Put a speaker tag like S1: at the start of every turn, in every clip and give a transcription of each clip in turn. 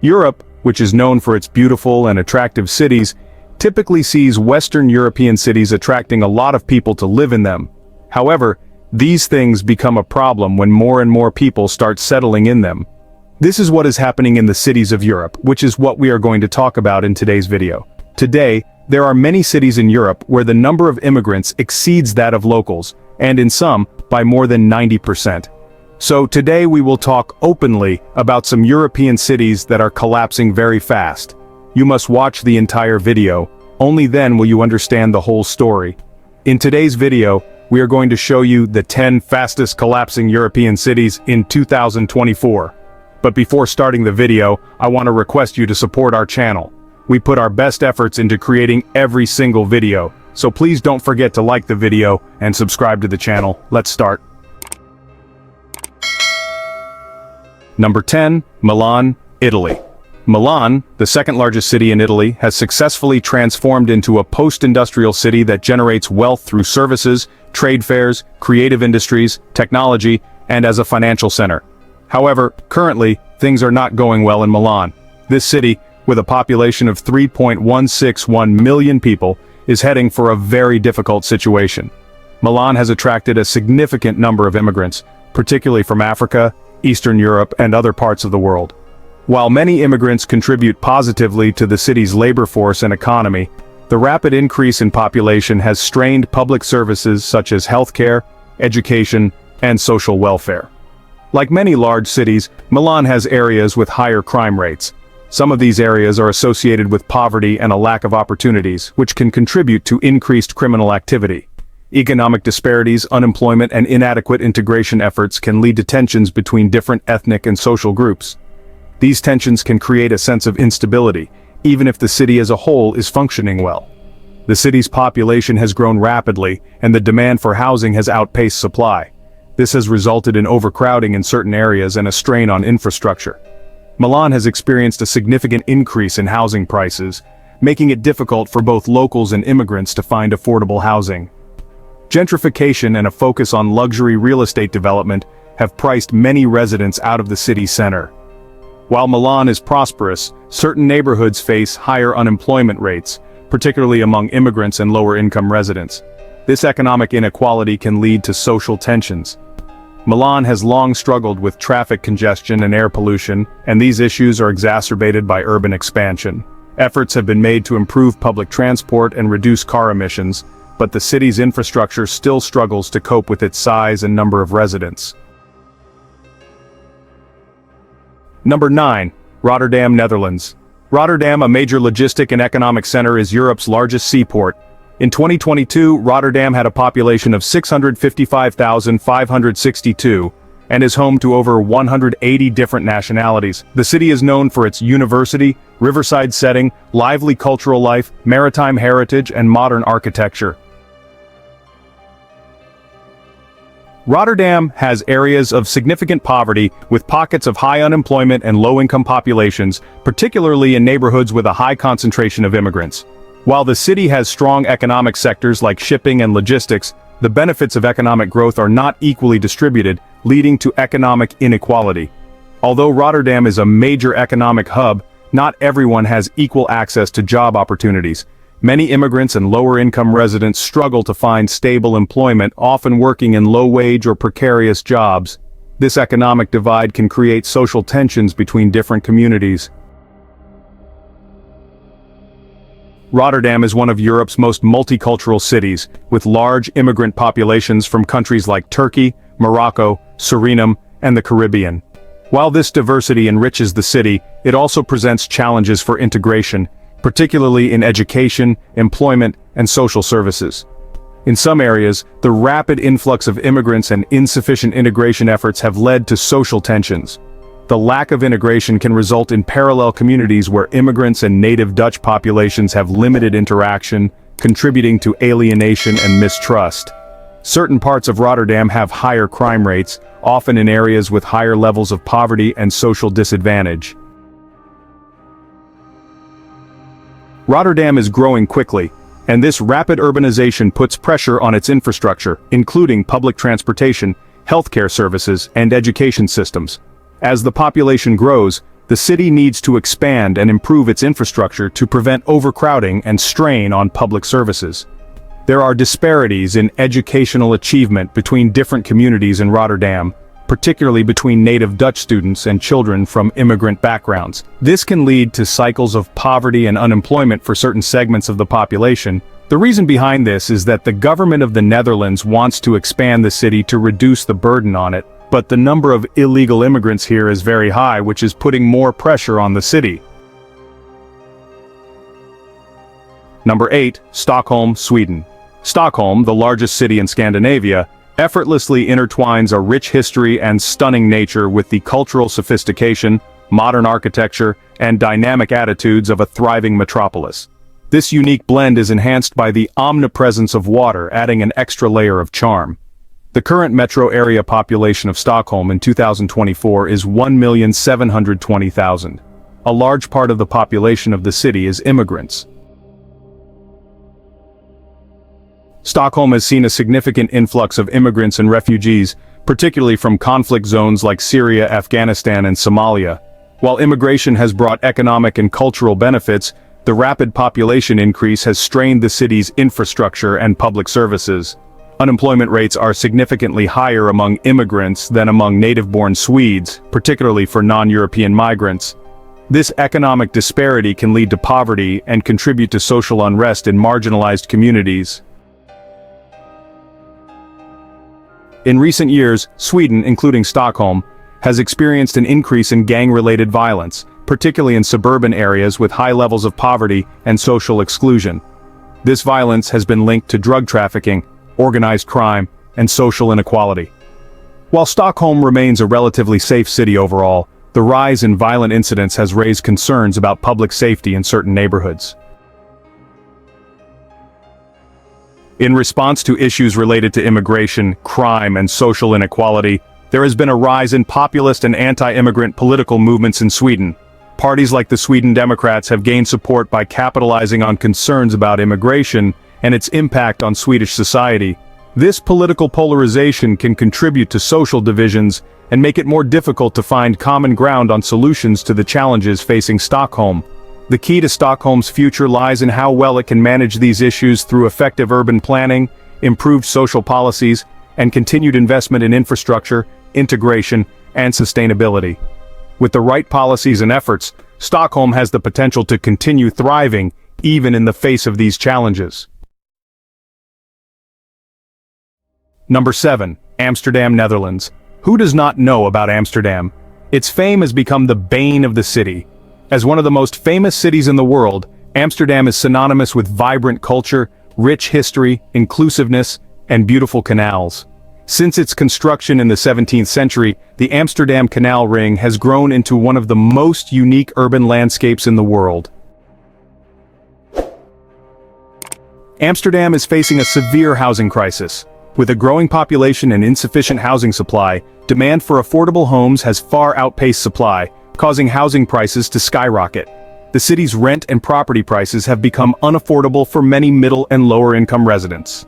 S1: Europe, which is known for its beautiful and attractive cities, typically sees Western European cities attracting a lot of people to live in them. However, these things become a problem when more and more people start settling in them. This is what is happening in the cities of Europe, which is what we are going to talk about in today's video. Today, there are many cities in Europe where the number of immigrants exceeds that of locals, and in some, by more than 90%. So today we will talk openly about some European cities that are collapsing very fast. You must watch the entire video, only then will you understand the whole story. In today's video, we are going to show you the 10 fastest collapsing European cities in 2024. But before starting the video, I want to request you to support our channel. We put our best efforts into creating every single video, so please don't forget to like the video and subscribe to the channel. Let's start. Number 10, Milan, Italy. Milan, the second largest city in Italy, has successfully transformed into a post-industrial city that generates wealth through services, trade fairs, creative industries, technology, and as a financial center. However, currently, things are not going well in Milan. This city, with a population of 3.161 million people, is heading for a very difficult situation. Milan has attracted a significant number of immigrants, particularly from Africa, Eastern Europe, and other parts of the world. While many immigrants contribute positively to the city's labor force and economy, the rapid increase in population has strained public services such as healthcare, education, and social welfare. Like many large cities, Milan has areas with higher crime rates. Some of these areas are associated with poverty and a lack of opportunities, which can contribute to increased criminal activity. Economic disparities, unemployment, and inadequate integration efforts can lead to tensions between different ethnic and social groups. These tensions can create a sense of instability, even if the city as a whole is functioning well. The city's population has grown rapidly, and the demand for housing has outpaced supply. This has resulted in overcrowding in certain areas and a strain on infrastructure. Milan has experienced a significant increase in housing prices, making it difficult for both locals and immigrants to find affordable housing. Gentrification and a focus on luxury real estate development have priced many residents out of the city center. While Milan is prosperous, certain neighborhoods face higher unemployment rates, particularly among immigrants and lower-income residents. This economic inequality can lead to social tensions. Milan has long struggled with traffic congestion and air pollution, and these issues are exacerbated by urban expansion. Efforts have been made to improve public transport and reduce car emissions, but the city's infrastructure still struggles to cope with its size and number of residents. Number 9. Rotterdam, Netherlands. Rotterdam, a major logistic and economic center, is Europe's largest seaport. In 2022, Rotterdam had a population of 655,562, and is home to over 180 different nationalities. The city is known for its university, riverside setting, lively cultural life, maritime heritage, and modern architecture. Rotterdam has areas of significant poverty, with pockets of high unemployment and low-income populations, particularly in neighborhoods with a high concentration of immigrants. While the city has strong economic sectors like shipping and logistics, the benefits of economic growth are not equally distributed, leading to economic inequality. Although Rotterdam is a major economic hub, not everyone has equal access to job opportunities. Many immigrants and lower-income residents struggle to find stable employment, often working in low-wage or precarious jobs. This economic divide can create social tensions between different communities. Rotterdam is one of Europe's most multicultural cities, with large immigrant populations from countries like Turkey, Morocco, Suriname, and the Caribbean. While this diversity enriches the city, it also presents challenges for integration, particularly in education, employment, and social services. In some areas, the rapid influx of immigrants and insufficient integration efforts have led to social tensions. The lack of integration can result in parallel communities where immigrants and native Dutch populations have limited interaction, contributing to alienation and mistrust. Certain parts of Rotterdam have higher crime rates, often in areas with higher levels of poverty and social disadvantage. Rotterdam is growing quickly, and this rapid urbanization puts pressure on its infrastructure, including public transportation, healthcare services, and education systems. As the population grows, The city needs to expand and improve its infrastructure to prevent overcrowding and strain on public services. There are disparities in educational achievement between different communities in Rotterdam, particularly between native Dutch students and children from immigrant backgrounds. This can lead to cycles of poverty and unemployment for certain segments of the population. The reason behind this is that the government of the Netherlands wants to expand the city to reduce the burden on it, but the number of illegal immigrants here is very high, which is putting more pressure on the city. Number 8, Stockholm, Sweden. Stockholm, the largest city in Scandinavia, effortlessly intertwines a rich history and stunning nature with the cultural sophistication, modern architecture, and dynamic attitudes of a thriving metropolis. This unique blend is enhanced by the omnipresence of water, adding an extra layer of charm. The current metro area population of Stockholm in 2024 is 1,720,000. A large part of the population of the city is immigrants. Stockholm has seen a significant influx of immigrants and refugees, particularly from conflict zones like Syria, Afghanistan, and Somalia. While immigration has brought economic and cultural benefits, the rapid population increase has strained the city's infrastructure and public services. Unemployment rates are significantly higher among immigrants than among native-born Swedes, particularly for non-European migrants. This economic disparity can lead to poverty and contribute to social unrest in marginalized communities. In recent years, Sweden, including Stockholm, has experienced an increase in gang-related violence, particularly in suburban areas with high levels of poverty and social exclusion. This violence has been linked to drug trafficking, organized crime, and social inequality. While Stockholm remains a relatively safe city overall, the rise in violent incidents has raised concerns about public safety in certain neighborhoods. In response to issues related to immigration, crime, and social inequality, there has been a rise in populist and anti-immigrant political movements in Sweden. Parties like the Sweden Democrats have gained support by capitalizing on concerns about immigration and its impact on Swedish society. This political polarization can contribute to social divisions and make it more difficult to find common ground on solutions to the challenges facing Stockholm. The key to Stockholm's future lies in how well it can manage these issues through effective urban planning, improved social policies, and continued investment in infrastructure, integration, and sustainability. With the right policies and efforts, Stockholm has the potential to continue thriving, even in the face of these challenges. Number 7, Amsterdam, Netherlands. Who does not know about Amsterdam? Its fame has become the bane of the city. As one of the most famous cities in the world, Amsterdam is synonymous with vibrant culture, rich history, inclusiveness, and beautiful canals. Since its construction in the 17th century, the Amsterdam Canal Ring has grown into one of the most unique urban landscapes in the world. Amsterdam is facing a severe housing crisis. With a growing population and insufficient housing supply, demand for affordable homes has far outpaced supply, causing housing prices to skyrocket. The city's rent and property prices have become unaffordable for many middle and lower-income residents.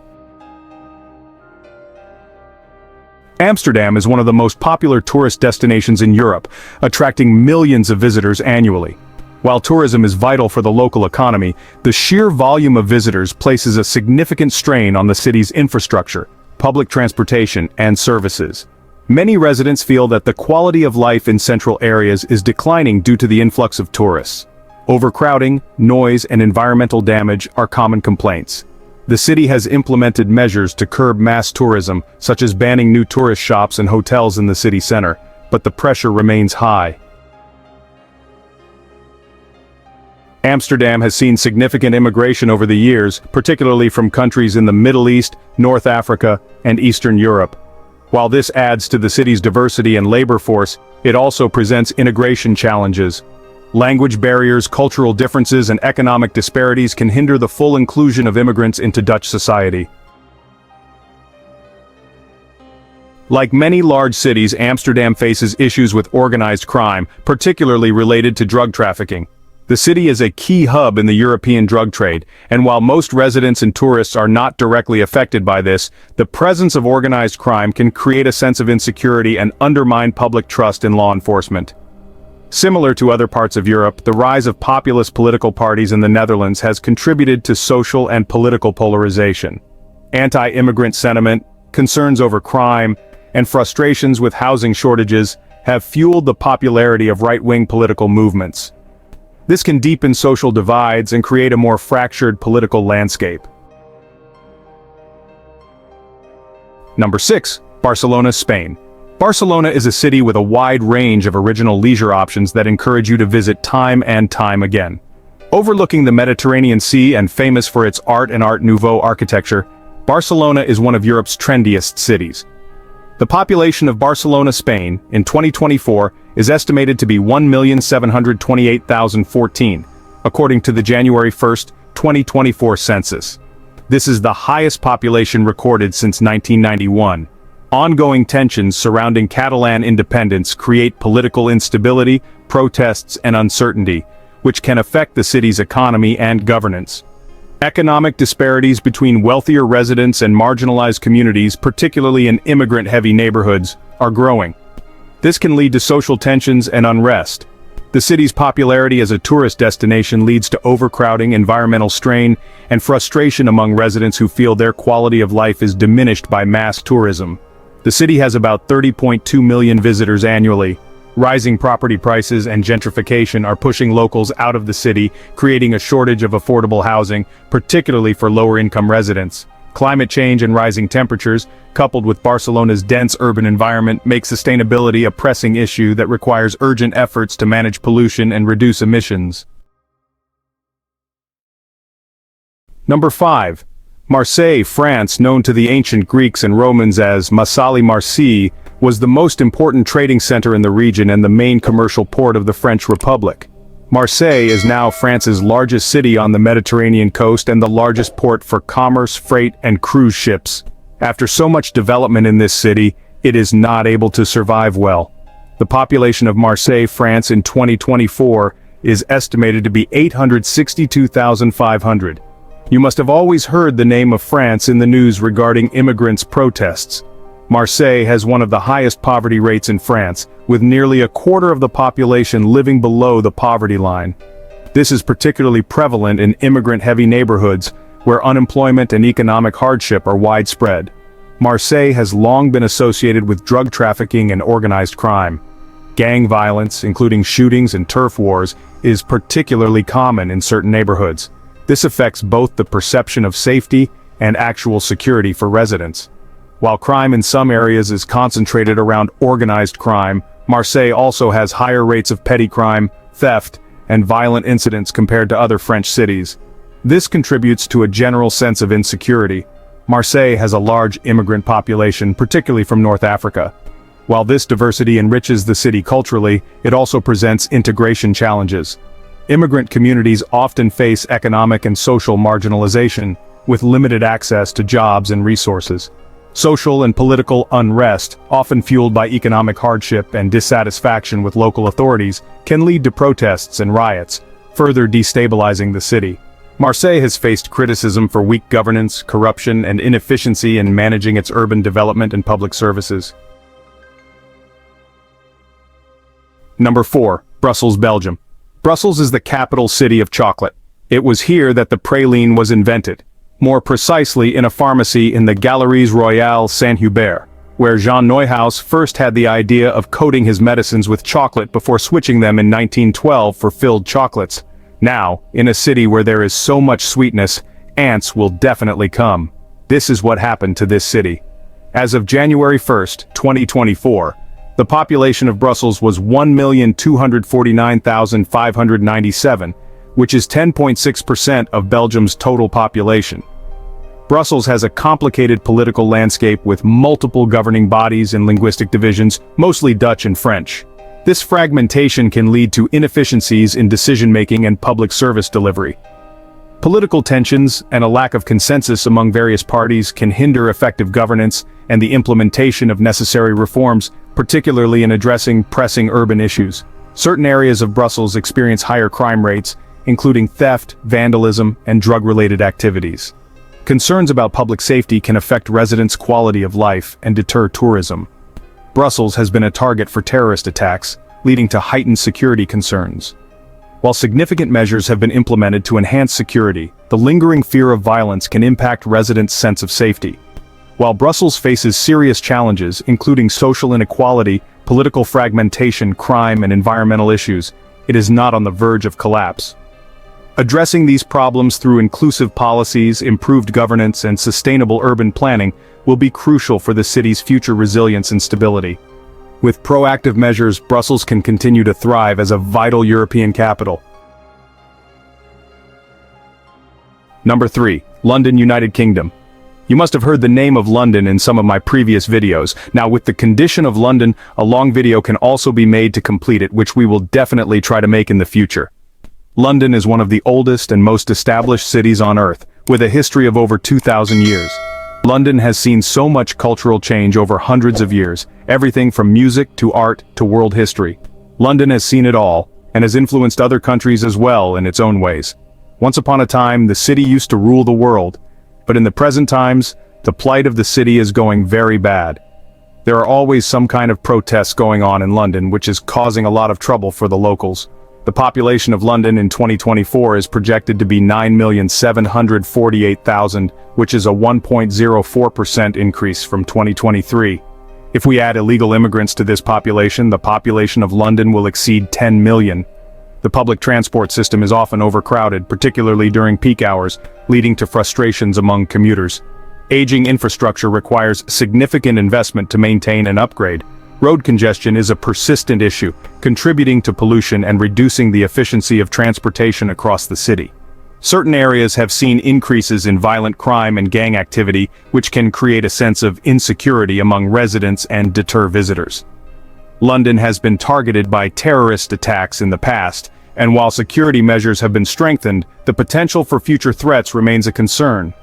S1: Amsterdam is one of the most popular tourist destinations in Europe, attracting millions of visitors annually. While tourism is vital for the local economy, the sheer volume of visitors places a significant strain on the city's infrastructure, public transportation, and services. Many residents feel that the quality of life in central areas is declining due to the influx of tourists. Overcrowding, noise, and environmental damage are common complaints. The city has implemented measures to curb mass tourism, such as banning new tourist shops and hotels in the city center, but the pressure remains high. Amsterdam has seen significant immigration over the years, particularly from countries in the Middle East, North Africa, and Eastern Europe. While this adds to the city's diversity and labor force, it also presents integration challenges. Language barriers, cultural differences, and economic disparities can hinder the full inclusion of immigrants into Dutch society. Like many large cities, Amsterdam faces issues with organized crime, particularly related to drug trafficking. The city is a key hub in the European drug trade, and while most residents and tourists are not directly affected by this, the presence of organized crime can create a sense of insecurity and undermine public trust in law enforcement. Similar to other parts of Europe, the rise of populist political parties in the Netherlands has contributed to social and political polarization. Anti-immigrant sentiment, concerns over crime, and frustrations with housing shortages have fueled the popularity of right-wing political movements. This can deepen social divides and create a more fractured political landscape. Number 6. Barcelona, Spain. Barcelona is a city with a wide range of original leisure options that encourage you to visit time and time again. Overlooking the Mediterranean Sea and famous for its art and Art Nouveau architecture, Barcelona is one of Europe's trendiest cities. The population of Barcelona, Spain, in 2024 is estimated to be 1,728,014, according to the January 1, 2024 census. This is the highest population recorded since 1991. Ongoing tensions surrounding Catalan independence create political instability, protests, and uncertainty, which can affect the city's economy and governance. Economic disparities between wealthier residents and marginalized communities, particularly in immigrant-heavy neighborhoods, are growing. This can lead to social tensions and unrest. The city's popularity as a tourist destination leads to overcrowding, environmental strain, and frustration among residents who feel their quality of life is diminished by mass tourism. The city has about 30.2 million visitors annually. Rising property prices and gentrification are pushing locals out of the city, creating a shortage of affordable housing, particularly for lower-income residents. Climate change and rising temperatures, coupled with Barcelona's dense urban environment, make sustainability a pressing issue that requires urgent efforts to manage pollution and reduce emissions. Number 5. Marseille, France, known to the ancient Greeks and Romans as Massali Marseille, was the most important trading center in the region and the main commercial port of the French Republic. Marseille is now France's largest city on the Mediterranean coast and the largest port for commerce, freight, and cruise ships. After so much development in this city, it is not able to survive well. The population of Marseille, France in 2024 is estimated to be 862,500. You must have always heard the name of France in the news regarding immigrants' protests. Marseille has one of the highest poverty rates in France, with nearly a quarter of the population living below the poverty line. This is particularly prevalent in immigrant-heavy neighborhoods, where unemployment and economic hardship are widespread. Marseille has long been associated with drug trafficking and organized crime. Gang violence, including shootings and turf wars, is particularly common in certain neighborhoods. This affects both the perception of safety and actual security for residents. While crime in some areas is concentrated around organized crime, Marseille also has higher rates of petty crime, theft, and violent incidents compared to other French cities. This contributes to a general sense of insecurity. Marseille has a large immigrant population, particularly from North Africa. While this diversity enriches the city culturally, it also presents integration challenges. Immigrant communities often face economic and social marginalization, with limited access to jobs and resources. Social and political unrest, often fueled by economic hardship and dissatisfaction with local authorities, can lead to protests and riots, further destabilizing the city. Marseille has faced criticism for weak governance, corruption, and inefficiency in managing its urban development and public services. Number 4. Brussels, Belgium. Brussels is the capital city of chocolate. It was here that the praline was invented. More precisely in a pharmacy in the Galeries Royales Saint-Hubert, where Jean Neuhaus first had the idea of coating his medicines with chocolate before switching them in 1912 for filled chocolates. Now, in a city where there is so much sweetness, ants will definitely come. This is what happened to this city. As of January 1, 2024, the population of Brussels was 1,249,597, which is 10.6% of Belgium's total population. Brussels has a complicated political landscape with multiple governing bodies and linguistic divisions, mostly Dutch and French. This fragmentation can lead to inefficiencies in decision-making and public service delivery. Political tensions and a lack of consensus among various parties can hinder effective governance and the implementation of necessary reforms, particularly in addressing pressing urban issues. Certain areas of Brussels experience higher crime rates, including theft, vandalism, and drug-related activities. Concerns about public safety can affect residents' quality of life and deter tourism. Brussels has been a target for terrorist attacks, leading to heightened security concerns. While significant measures have been implemented to enhance security, the lingering fear of violence can impact residents' sense of safety. While Brussels faces serious challenges, including social inequality, political fragmentation, crime, and environmental issues, it is not on the verge of collapse. Addressing these problems through inclusive policies, improved governance, and sustainable urban planning will be crucial for the city's future resilience and stability. With proactive measures, Brussels can continue to thrive as a vital European capital. Number 3. London, United Kingdom. You must have heard the name of London in some of my previous videos. Now, with the condition of London, a long video can also be made to complete it, which we will definitely try to make in the future. London is one of the oldest and most established cities on Earth, with a history of over 2,000 years. London has seen so much cultural change over hundreds of years, everything from music to art to world history. London has seen it all, and has influenced other countries as well in its own ways. Once upon a time, the city used to rule the world, but in the present times, the plight of the city is going very bad. There are always some kind of protests going on in London, which is causing a lot of trouble for the locals. The population of London in 2024 is projected to be 9,748,000, which is a 1.04% increase from 2023. If we add illegal immigrants to this population, the population of London will exceed 10 million. The public transport system is often overcrowded, particularly during peak hours, leading to frustrations among commuters. Aging infrastructure requires significant investment to maintain and upgrade. Road congestion is a persistent issue, contributing to pollution and reducing the efficiency of transportation across the city. Certain areas have seen increases in violent crime and gang activity, which can create a sense of insecurity among residents and deter visitors. London has been targeted by terrorist attacks in the past, and while security measures have been strengthened, the potential for future threats remains a concern.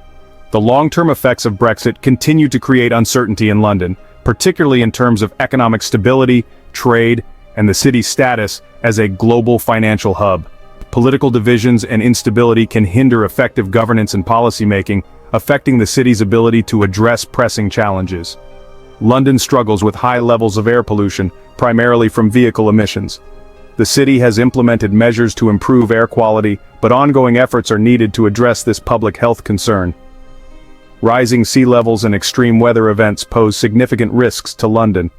S1: The long-term effects of Brexit continue to create uncertainty in London, particularly in terms of economic stability, trade, and the city's status as a global financial hub. Political divisions and instability can hinder effective governance and policymaking, affecting the city's ability to address pressing challenges. London struggles with high levels of air pollution, primarily from vehicle emissions. The city has implemented measures to improve air quality, but ongoing efforts are needed to address this public health concern. Rising sea levels and extreme weather events pose significant risks to London.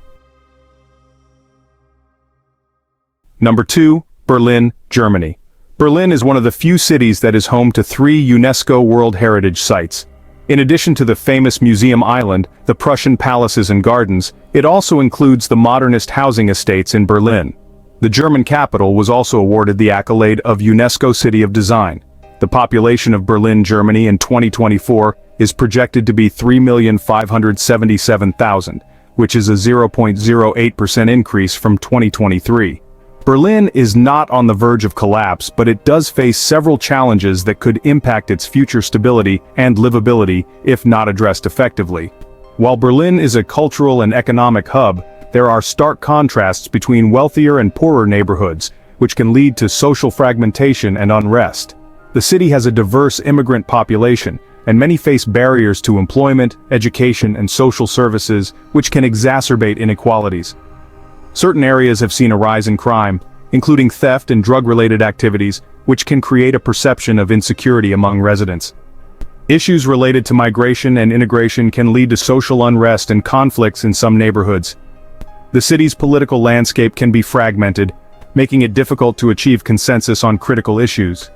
S1: Number 2. Berlin, Germany. Berlin is one of the few cities that is home to 3 UNESCO World Heritage Sites. In addition to the famous Museum Island, the Prussian palaces and gardens, it also includes the modernist housing estates in Berlin. The German capital was also awarded the accolade of UNESCO City of Design. The population of Berlin, Germany in 2024 is projected to be 3,577,000, which is a 0.08% increase from 2023. Berlin is not on the verge of collapse, but it does face several challenges that could impact its future stability and livability if not addressed effectively. While Berlin is a cultural and economic hub, there are stark contrasts between wealthier and poorer neighborhoods, which can lead to social fragmentation and unrest. The city has a diverse immigrant population, and many face barriers to employment, education, and social services, which can exacerbate inequalities. Certain areas have seen a rise in crime, including theft and drug-related activities, which can create a perception of insecurity among residents. Issues related to migration and integration can lead to social unrest and conflicts in some neighborhoods. The city's political landscape can be fragmented, making it difficult to achieve consensus on critical issues.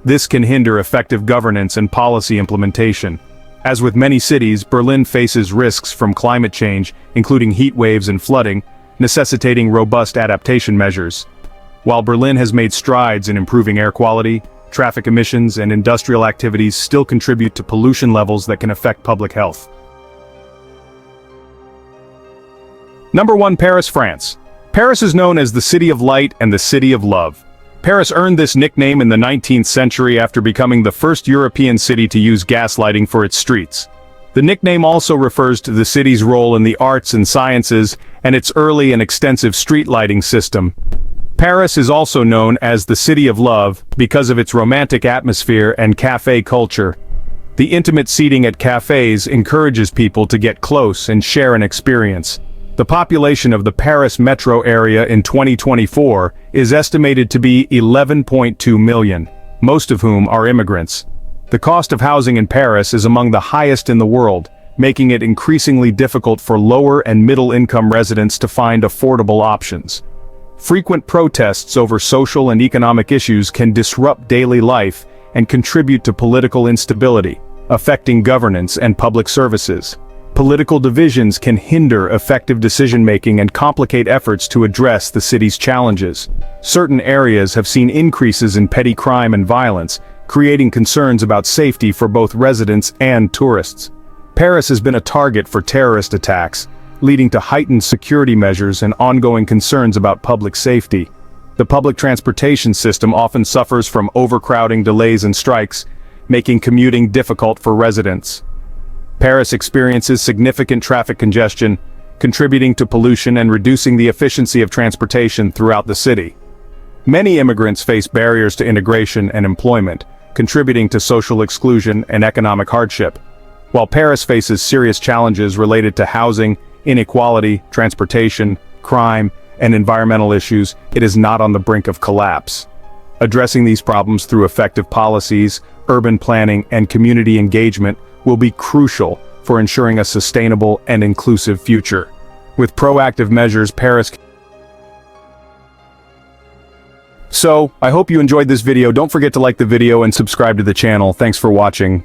S1: This can hinder effective governance and policy implementation. As with many cities, Berlin faces risks from climate change, including heat waves and flooding, necessitating robust adaptation measures. While Berlin has made strides in improving air quality, traffic emissions and industrial activities still contribute to pollution levels that can affect public health. Number 1. Paris, France. Paris is known as the City of Light and the City of Love. Paris earned this nickname in the 19th century after becoming the first European city to use gaslighting for its streets. The nickname also refers to the city's role in the arts and sciences and its early and extensive street lighting system. Paris is also known as the City of Love because of its romantic atmosphere and café culture. The intimate seating at cafes encourages people to get close and share an experience. The population of the Paris metro area in 2024 is estimated to be 11.2 million, most of whom are immigrants. The cost of housing in Paris is among the highest in the world, making it increasingly difficult for lower and middle-income residents to find affordable options. Frequent protests over social and economic issues can disrupt daily life and contribute to political instability, affecting governance and public services. Political divisions can hinder effective decision-making and complicate efforts to address the city's challenges. Certain areas have seen increases in petty crime and violence, creating concerns about safety for both residents and tourists. Paris has been a target for terrorist attacks, leading to heightened security measures and ongoing concerns about public safety. The public transportation system often suffers from overcrowding, delays, and strikes, making commuting difficult for residents. Paris experiences significant traffic congestion, contributing to pollution and reducing the efficiency of transportation throughout the city. Many immigrants face barriers to integration and employment, contributing to social exclusion and economic hardship. While Paris faces serious challenges related to housing, inequality, transportation, crime, and environmental issues, it is not on the brink of collapse. Addressing these problems through effective policies, urban planning, and community engagement will be crucial for ensuring a sustainable and inclusive future. With proactive measures, Paris. So, I hope you enjoyed this video. Don't forget to like the video and subscribe to the channel. Thanks for watching.